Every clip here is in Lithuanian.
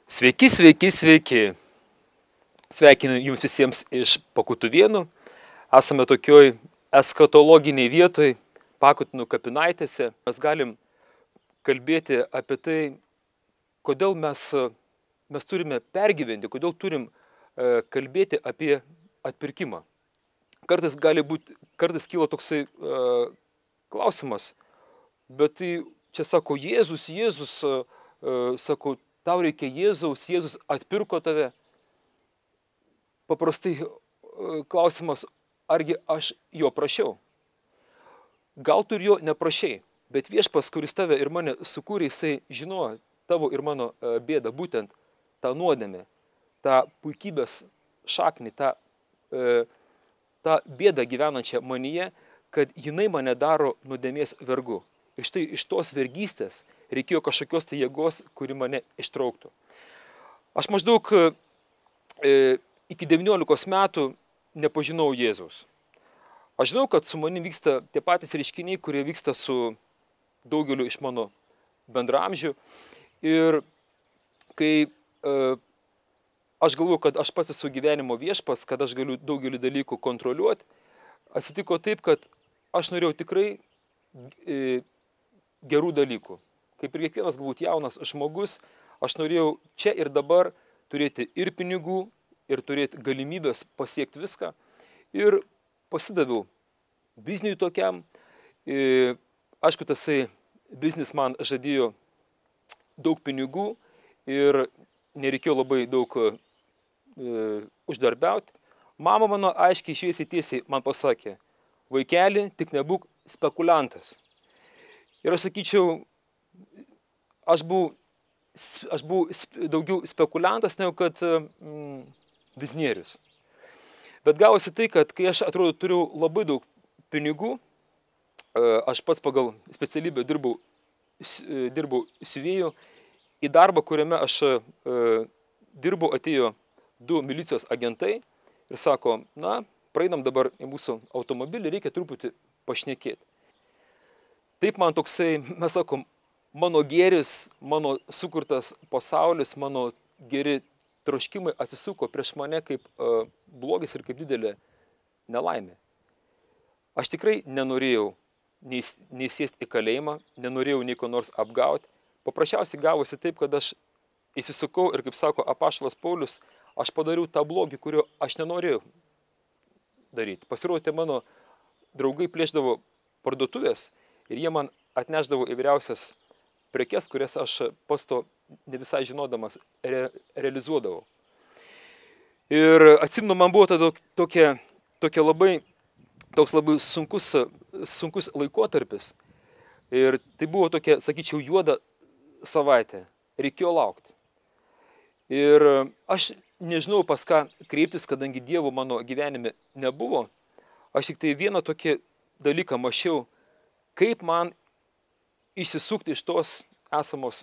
Sveiki, sveiki, sveiki. Sveikinu jums visiems iš Pakutuvėnų. Esame tokioj eskatologiniai vietoj, Pakutinų kapinaitėse. Mes galim kalbėti apie tai, kodėl mes turime pergyventi, kodėl turim kalbėti apie atpirkimą. Kartais kyla toksai klausimas, bet tai čia sako Jėzus, sako, tau reikia Jėzaus, Jėzus atpirko tave. Paprastai klausimas, argi aš jo prašiau? Gal tu ir jo neprašiai, bet Viešpats, kuris tave ir mane sukūrė, jisai žinojo tavo ir mano bėdą, būtent tą nuodėmę, tą puikybės šaknį, tą bėdą gyvenančią manyje, kad jinai mane daro nuodėmės vergu. Ir štai iš tos vergystės reikėjo kažkokios tai jėgos, kuri mane ištrauktų. Aš maždaug iki 19 metų nepažinau Jėzaus. Aš žinau, kad su manim vyksta tie patys reiškiniai, kurie vyksta su daugeliu iš mano bendraamžių. Ir kai aš galvoju, kad aš pats esu gyvenimo viešpats, kad aš galiu daugelį dalykų kontroliuoti, atsitiko taip, kad aš norėjau tikrai gerų dalykų. Kaip ir kiekvienas galbūt jaunas žmogus, aš norėjau čia ir dabar turėti ir pinigų, ir turėti galimybės pasiekti viską. Ir pasidaviau bizniui tokiam. Aišku, tasai biznis man žadėjo daug pinigų ir nereikėjo labai daug uždarbiauti. Mama mano aiškiai šviesiai tiesiai man pasakė, vaikeli, tik nebūk spekuliantas. Ir aš sakyčiau, aš buvau daugiau spekuliantas, negu kad biznierius. Bet gavosi tai, kad kai aš atrodo turiu labai daug pinigų, aš pats pagal specialybę dirbau siuvėju, į darbą, kuriame aš dirbau, atėjo 2 milicijos agentai ir sako, na, praeinam dabar į mūsų automobilį, reikia truputį pašnekėti. Taip man toksai, mes sakom, mano gėris, mano sukurtas pasaulis, mano geri troškimai atsisuko prieš mane kaip blogis ir kaip didelė nelaimė. Aš tikrai nenorėjau nei sėsti į kalėjimą, nenorėjau nei ko nors apgauti. Paprasčiausiai gavosi taip, kad aš įsisukau ir, kaip sako apaštalas Paulius, aš padariau tą blogį, kurio aš nenorėjau daryti. Pasirodė, mano draugai plėšdavo parduotuvės ir jie man atnešdavo įvairiausias prekes, kurias aš pas to ne visai žinodamas realizuodavau. Ir atsimenu, man buvo toks labai sunkus laikotarpis. Ir tai buvo tokia, sakyčiau, juoda savaitė. Reikėjo laukti. Ir aš nežinau, pas ką kreiptis, kadangi Dievo mano gyvenime nebuvo. Aš tik tai vieną tokį dalyką mačiau, kaip man išsisukti iš tos esamos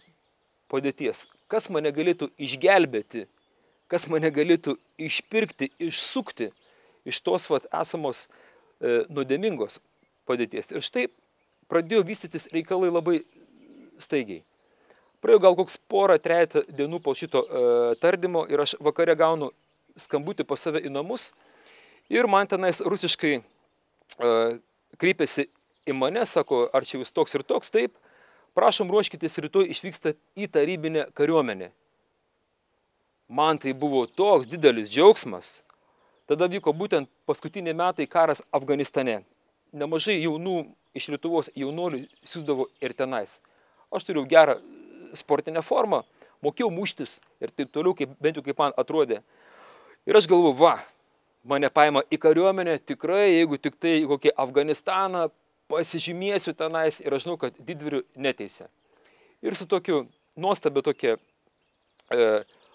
padėties. Kas mane galėtų išgelbėti, kas mane galėtų išpirkti, išsukti iš tos esamos nuodėmingos padėties. Ir štai pradėjo vystytis reikalai labai staigiai. Praėjo gal koks 2-3 dienų po šito tardymo ir aš vakare gaunu skambutį pas save į namus ir man tenais rusiškai kreipėsi į mane, sako, ar čia jūs toks ir toks, taip, prašom ruoškitės, rytoj išvykstat į tarybinę kariuomenę. Man tai buvo toks didelis džiaugsmas. Tada vyko būtent paskutiniai metai karas Afganistane. Nemažai jaunų iš Lietuvos jaunuolių siųsdavo ir tenais. Aš turėjau gerą sportinę formą, mokėjau muštis ir taip toliau, bent jau kaip man atrodė. Ir aš galvoju, mane paima į kariuomenę, tikrai, jeigu tik tai kokį Afganistaną, pasižymėsiu tenais ir aš žinau, kad didvyrių neteisė. Ir su tokiu nuostabia tokia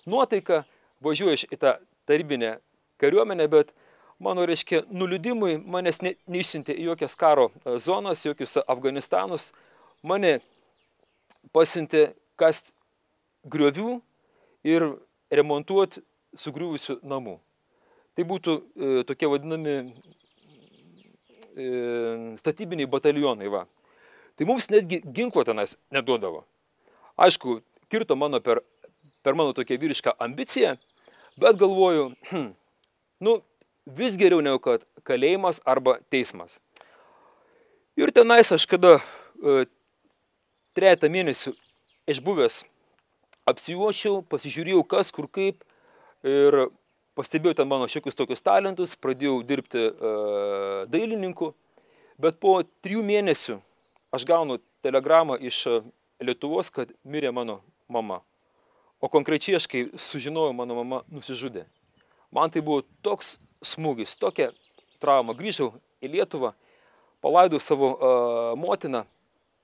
nuotaika važiuoju į tą tarybinę kariuomenę, bet mano, reiškia, nuliūdimui manęs neišsiuntė į jokias karo zonas, jokius Afganistanus. Mane pasiuntė kasti griovių ir remontuoti sugriuvusių namų. Tai būtų tokie vadinami statybiniai batalionai. Tai mums netgi ginklo tenais neduodavo. Aišku, kirto mano per per mano tokią vyrišką ambiciją, bet galvoju, vis geriau negu kad kalėjimas arba teismas. Ir tenais aš kada 3 mėnesių išbuvęs apsijuošiau, pasižiūrėjau kas, kur kaip ir pastebėjau ten mano šiokius tokius talentus, pradėjau dirbti dailininku, bet po 3 mėnesių aš gaunu telegramą iš Lietuvos, kad mirė mano mama. O konkrečiai aš, kai sužinojau, mano mama nusižudė. Man tai buvo toks smūgis, tokia trauma. Grįžau į Lietuvą, palaidau savo motiną.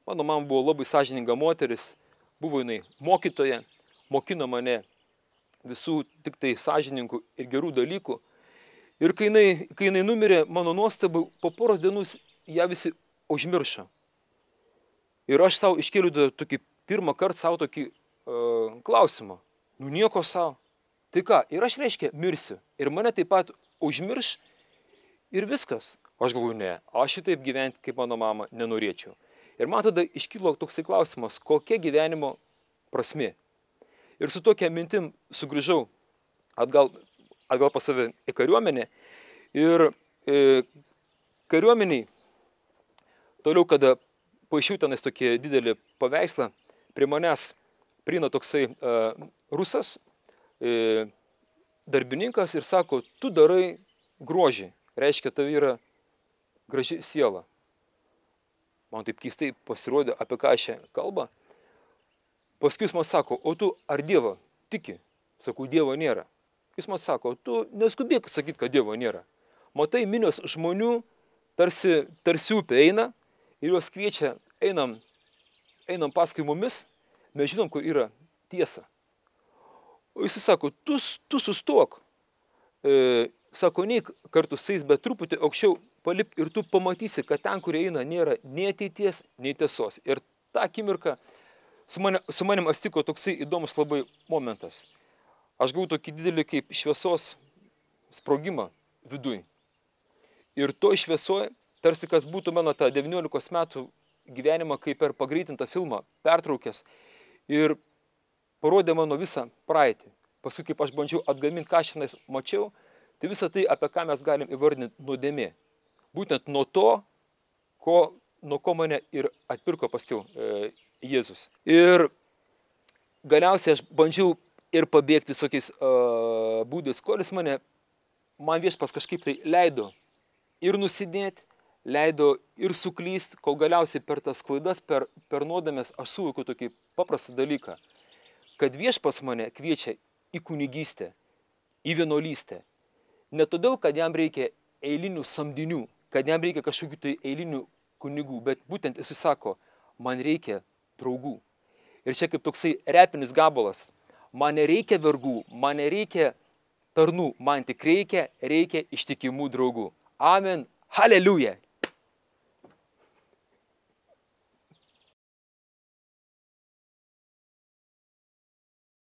Mano mama buvo labai sąžininga moteris, buvo jinai mokytoja, mokino mane visų tik tai sąžininkų ir gerų dalykų. Ir kai jinai numirė, mano nuostabai, po poros dienų ją visi užmiršo. Ir aš savo iškėliau tokį pirmą kartą savo tokį klausimą. Nieko savo. Tai ką, ir aš reiškia mirsiu. Ir mane taip pat užmirš ir viskas. Aš galvoju, ne, aš šitaip gyventi kaip mano mama nenorėčiau. Ir man tada iškilo toksai klausimas, kokia gyvenimo prasmė. Ir su tokia mintim sugrįžau atgal pas save į kariuomenę. Ir kariuomeniai, toliau, kada paišiau tenais tokį didelį paveikslą, prie manęs prieina toksai rusas, darbininkas ir sako, tu darai grožį, reiškia, tavi yra graži siela. Man taip keistai pasirodė, apie ką aš kalba. Paskui jis man sako, o tu ar Dievą tiki? Sakau, Dievo nėra. Jis man sako, tu neskubėk sakyti, kad Dievo nėra. Matai, minios žmonių tarsi upė eina ir juos kviečia, einam paskui mumis, mes žinom, kur yra tiesa. O jis sako, tu sustok. Sako, neik kartu su jais, bet truputį aukščiau palip ir tu pamatysi, kad ten, kur eina, nėra nei ateities, nei tiesos. Ir tą akimirką su manim atsitiko toksai įdomus labai momentas. Aš gavau tokį didelį kaip šviesos sprogimą viduj. Ir to šviesoje, tarsi kas būtų mano tą 19 metų gyvenimą, kaip per pagreitintą filmą pertraukęs ir parodė mano visą praeitį. Paskui, kaip aš bandžiau atgaminti, ką šiandien mačiau, tai visą tai, apie ką mes galim įvardinti nuodėmė. Būtent nuo to, nuo ko mane ir atpirko paskiau Jėzus. Ir galiausiai aš bandžiau ir pabėgti visokiais būdais, kuris man viešpas kažkaip tai leido ir nusidėti, leido ir suklysti, kol galiausiai per tas klaidas, per nuodėmes aš suvokiu tokį paprastą dalyką, kad viešpas mane kviečia į kunigystę, į vienuolystę. Ne todėl, kad jam reikia eilinių samdinių, kad jam reikia kažkokių tai eilinių kunigų, bet būtent jis sako, man reikia draugų. Ir čia kaip toksai repinis gabalas, man nereikia vergų, man nereikia tarnų, man tik reikia ištikimų draugų. Amen. Hallelujah.